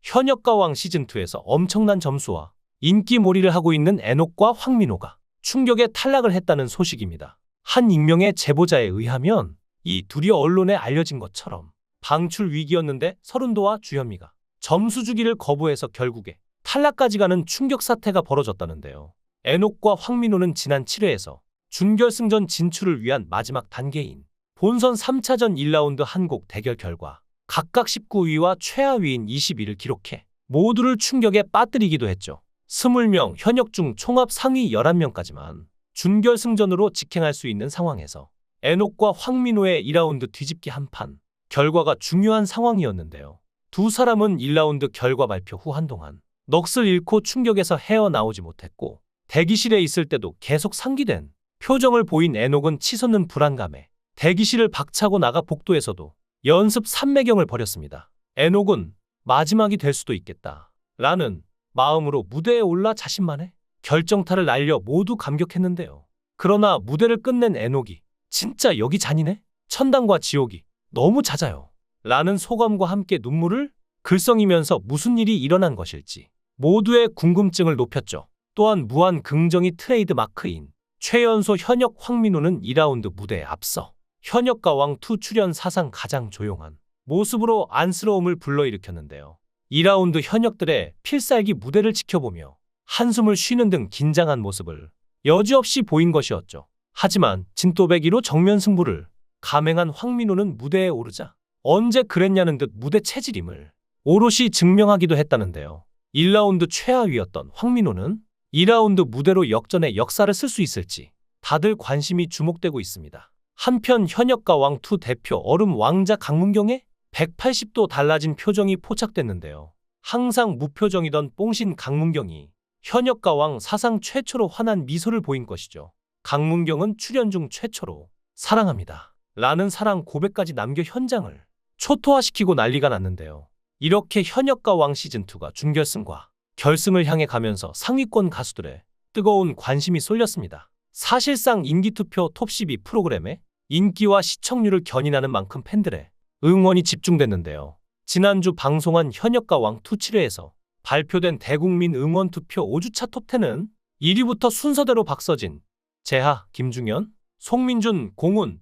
현역가왕 시즌2에서 엄청난 점수와 인기몰이를 하고 있는 애녹과 황민호가 충격에 탈락을 했다는 소식입니다. 한 익명의 제보자에 의하면 이 둘이 언론에 알려진 것처럼 방출 위기였는데 서른도와 주현미가 점수 주기를 거부해서 결국에 탈락까지 가는 충격 사태가 벌어졌다는데요. 애녹과 황민호는 지난 7회에서 준결승전 진출을 위한 마지막 단계인 본선 3차전 1라운드 한 곡 대결 결과 각각 19위와 최하위인 20위를 기록해 모두를 충격에 빠뜨리기도 했죠. 20명 현역 중 총합 상위 11명까지만 준결승전으로 직행할 수 있는 상황에서 애녹과 황민호의 2라운드 뒤집기 한판 결과가 중요한 상황이었는데요. 두 사람은 1라운드 결과 발표 후 한동안 넋을 잃고 충격에서 헤어나오지 못했고 대기실에 있을 때도 계속 상기된 표정을 보인 애녹은 치솟는 불안감에 대기실을 박차고 나가 복도에서도 연습 삼매경을 벌였습니다. 애녹은 마지막이 될 수도 있겠다 라는 마음으로 무대에 올라 자신만의 결정타를 날려 모두 감격했는데요. 그러나 무대를 끝낸 애녹이 진짜 여기 잔이네? 천당과 지옥이 너무 잦아요 라는 소감과 함께 눈물을 글썽이면서 무슨 일이 일어난 것일지 모두의 궁금증을 높였죠. 또한 무한 긍정이 트레이드 마크인 최연소 현역 황민호는 2라운드 무대에 앞서 현역가왕2 출연 사상 가장 조용한 모습으로 안쓰러움을 불러일으켰는데요. 2라운드 현역들의 필살기 무대를 지켜보며 한숨을 쉬는 등 긴장한 모습을 여지없이 보인 것이었죠. 하지만 진또배기로 정면 승부를 감행한 황민호는 무대에 오르자 언제 그랬냐는 듯 무대 체질임을 오롯이 증명하기도 했다는데요. 1라운드 최하위였던 황민호는 2라운드 무대로 역전의 역사를 쓸 수 있을지 다들 관심이 주목되고 있습니다. 한편 현역가왕2 대표 얼음 왕자 강문경의 180도 달라진 표정이 포착됐는데요. 항상 무표정이던 뽕신 강문경이 현역가왕 사상 최초로 환한 미소를 보인 것이죠. 강문경은 출연 중 최초로 사랑합니다 라는 사랑 고백까지 남겨 현장을 초토화시키고 난리가 났는데요. 이렇게 현역가왕 시즌2가 준결승과 결승을 향해 가면서 상위권 가수들의 뜨거운 관심이 쏠렸습니다. 사실상 인기투표 톱12 프로그램의 인기와 시청률을 견인하는 만큼 팬들의 응원이 집중됐는데요. 지난주 방송한 현역가왕2 7회에서 발표된 대국민 응원투표 5주차 톱10은 1위부터 순서대로 박서진, 재하, 김중현, 송민준, 공훈,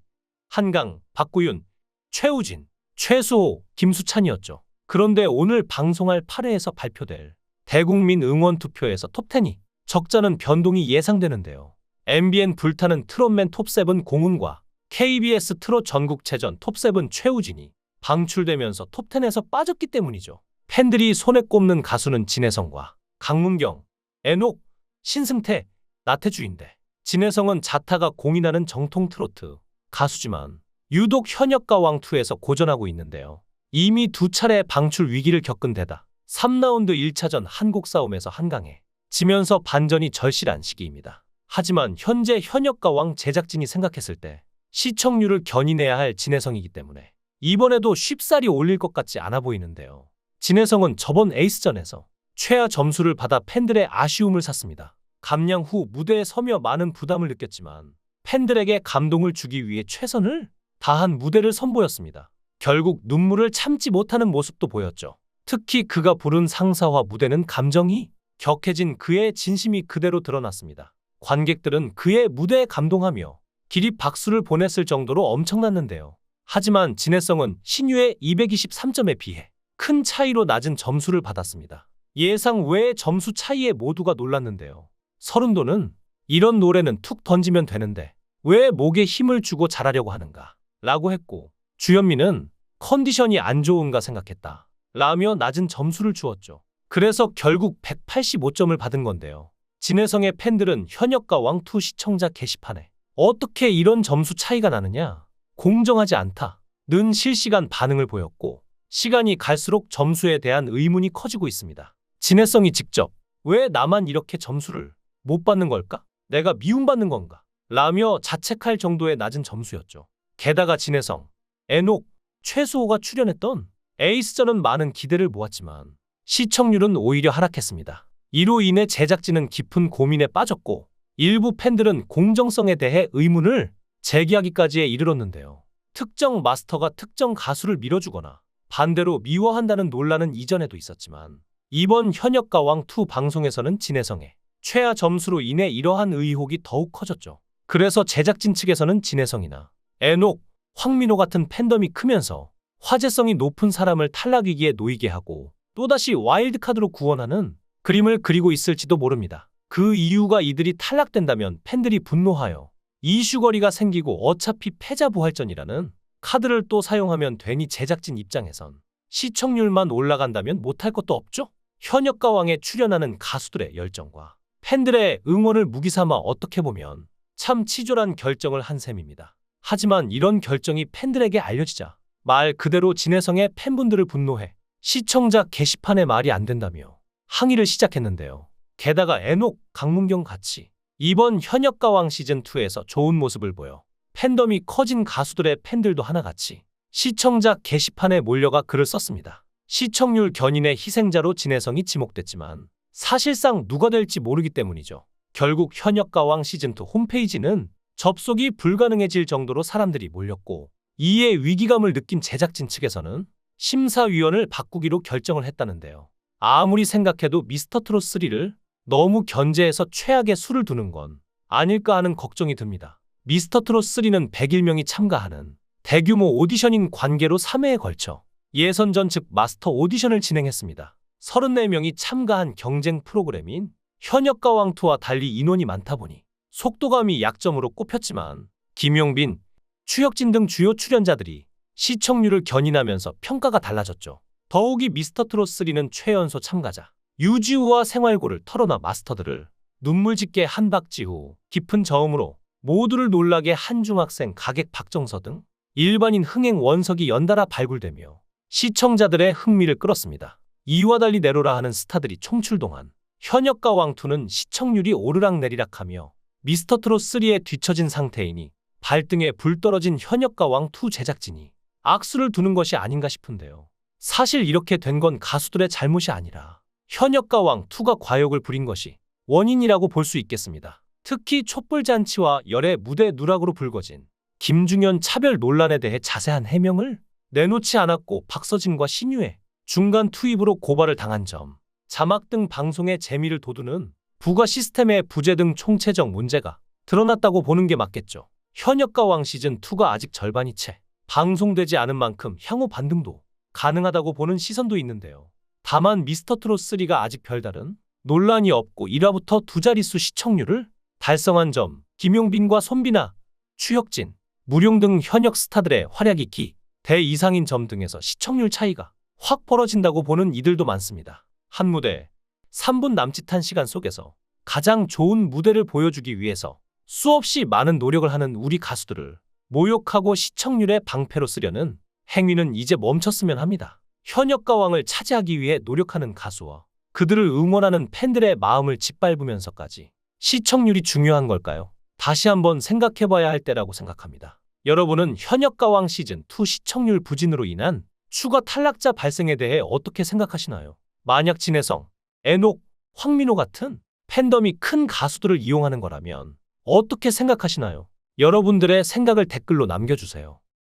한강, 박구윤, 최우진, 최수호, 김수찬이었죠. 그런데 오늘 방송할 8회에서 발표될 대국민 응원투표에서 톱10이 적잖은 변동이 예상되는데요. MBN 불타는 트롯맨 톱7 공훈과 KBS 트롯 전국체전 톱7 최우진이 방출되면서 톱10에서 빠졌기 때문이죠. 팬들이 손에 꼽는 가수는 진혜성과 강문경, 애녹, 신승태, 나태주인데 진혜성은 자타가 공인하는 정통 트로트 가수지만 유독 현역가왕2에서 고전하고 있는데요. 이미 두 차례 방출 위기를 겪은 데다 3라운드 1차전 한곡 싸움에서 한강에 지면서 반전이 절실한 시기입니다. 하지만 현재 현역가왕 제작진이 생각했을 때 시청률을 견인해야 할 진혜성이기 때문에 이번에도 쉽사리 올릴 것 같지 않아 보이는데요. 진혜성은 저번 에이스전에서 최하 점수를 받아 팬들의 아쉬움을 샀습니다. 감량 후 무대에 서며 많은 부담을 느꼈지만 팬들에게 감동을 주기 위해 최선을 다한 무대를 선보였습니다. 결국 눈물을 참지 못하는 모습도 보였죠. 특히 그가 부른 상사화 무대는 감정이 격해진 그의 진심이 그대로 드러났습니다. 관객들은 그의 무대에 감동하며 기립 박수를 보냈을 정도로 엄청났는데요. 하지만 진혜성은 신유의 223점에 비해 큰 차이로 낮은 점수를 받았습니다. 예상 외의 점수 차이에 모두가 놀랐는데요. 서른도는 이런 노래는 툭 던지면 되는데 왜 목에 힘을 주고 잘하려고 하는가 라고 했고, 주현미는 컨디션이 안 좋은가 생각했다 라며 낮은 점수를 주었죠. 그래서 결국 185점을 받은 건데요. 진혜성의 팬들은 현역가왕2 시청자 게시판에 어떻게 이런 점수 차이가 나느냐, 공정하지 않다는 실시간 반응을 보였고, 시간이 갈수록 점수에 대한 의문이 커지고 있습니다. 진혜성이 직접 왜 나만 이렇게 점수를 못 받는 걸까? 내가 미움받는 건가? 라며 자책할 정도의 낮은 점수였죠. 게다가 진혜성, 애녹, 최수호가 출연했던 에이스전은 많은 기대를 모았지만 시청률은 오히려 하락했습니다. 이로 인해 제작진은 깊은 고민에 빠졌고 일부 팬들은 공정성에 대해 의문을 제기하기까지에 이르렀는데요. 특정 마스터가 특정 가수를 밀어주거나 반대로 미워한다는 논란은 이전에도 있었지만 이번 현역가왕2 방송에서는 진혜성의 최하 점수로 인해 이러한 의혹이 더욱 커졌죠. 그래서 제작진 측에서는 진혜성이나 애녹, 황민호 같은 팬덤이 크면서 화제성이 높은 사람을 탈락 위기에 놓이게 하고 또다시 와일드카드로 구원하는 그림을 그리고 있을지도 모릅니다. 그 이유가 이들이 탈락된다면 팬들이 분노하여 이슈거리가 생기고 어차피 패자부활전이라는 카드를 또 사용하면 되니 제작진 입장에선 시청률만 올라간다면 못할 것도 없죠? 현역가왕에 출연하는 가수들의 열정과 팬들의 응원을 무기삼아 어떻게 보면 참 치졸한 결정을 한 셈입니다. 하지만 이런 결정이 팬들에게 알려지자 말 그대로 진혜성의 팬분들을 분노해 시청자 게시판에 말이 안 된다며 항의를 시작했는데요. 게다가 애녹, 강문경 같이 이번 현역가왕 시즌2에서 좋은 모습을 보여 팬덤이 커진 가수들의 팬들도 하나같이 시청자 게시판에 몰려가 글을 썼습니다. 시청률 견인의 희생자로 진혜성이 지목됐지만 사실상 누가 될지 모르기 때문이죠. 결국 현역가왕 시즌2 홈페이지는 접속이 불가능해질 정도로 사람들이 몰렸고 이에 위기감을 느낀 제작진 측에서는 심사위원을 바꾸기로 결정을 했다는데요. 아무리 생각해도 미스터트롯3를 너무 견제해서 최악의 수를 두는 건 아닐까 하는 걱정이 듭니다. 미스터트롯3는 101명이 참가하는 대규모 오디션인 관계로 3회에 걸쳐 예선전 즉 마스터 오디션을 진행했습니다. 34명이 참가한 경쟁 프로그램인 현역가왕2와 달리 인원이 많다 보니 속도감이 약점으로 꼽혔지만 김용빈, 추혁진 등 주요 출연자들이 시청률을 견인하면서 평가가 달라졌죠. 더욱이 미스터트롯3는 최연소 참가자 유지우와 생활고를 털어놔 마스터들을 눈물짓게 한 박지후 깊은 저음으로 모두를 놀라게 한 중학생 가객 박정서 등 일반인 흥행 원석이 연달아 발굴되며 시청자들의 흥미를 끌었습니다. 이와 달리 내로라 하는 스타들이 총출동한 현역가왕2는 시청률이 오르락내리락하며 미스터트롯3에 뒤처진 상태이니 발등에 불 떨어진 현역가왕2 제작진이 악수를 두는 것이 아닌가 싶은데요. 사실 이렇게 된 건 가수들의 잘못이 아니라 현역가왕2가 과욕을 부린 것이 원인이라고 볼 수 있겠습니다. 특히 촛불잔치와 열애 무대 누락으로 불거진 김중현 차별 논란에 대해 자세한 해명을 내놓지 않았고 박서진과 신유의 중간 투입으로 고발을 당한 점, 자막 등 방송의 재미를 돋우는 부가 시스템의 부재 등 총체적 문제가 드러났다고 보는 게 맞겠죠. 현역가왕 시즌2가 아직 절반이 채 방송되지 않은 만큼 향후 반등도 가능하다고 보는 시선도 있는데요. 다만 미스터트롯3가 아직 별다른 논란이 없고 1화부터 두 자릿수 시청률을 달성한 점, 김용빈과 손비나, 추혁진, 무룡 등 현역 스타들의 활약이 기대 이상인 점 등에서 시청률 차이가 확 벌어진다고 보는 이들도 많습니다. 한 무대 3분 남짓한 시간 속에서 가장 좋은 무대를 보여주기 위해서 수없이 많은 노력을 하는 우리 가수들을 모욕하고 시청률의 방패로 쓰려는 행위는 이제 멈췄으면 합니다. 현역가왕을 차지하기 위해 노력하는 가수와 그들을 응원하는 팬들의 마음을 짓밟으면서까지 시청률이 중요한 걸까요? 다시 한번 생각해봐야 할 때라고 생각합니다. 여러분은 현역가왕 시즌2 시청률 부진으로 인한 추가 탈락자 발생에 대해 어떻게 생각하시나요? 만약 진혜성, 애녹, 황민호 같은 팬덤이 큰 가수들을 이용하는 거라면 어떻게 생각하시나요? 여러분들의 생각을 댓글로 남겨주세요.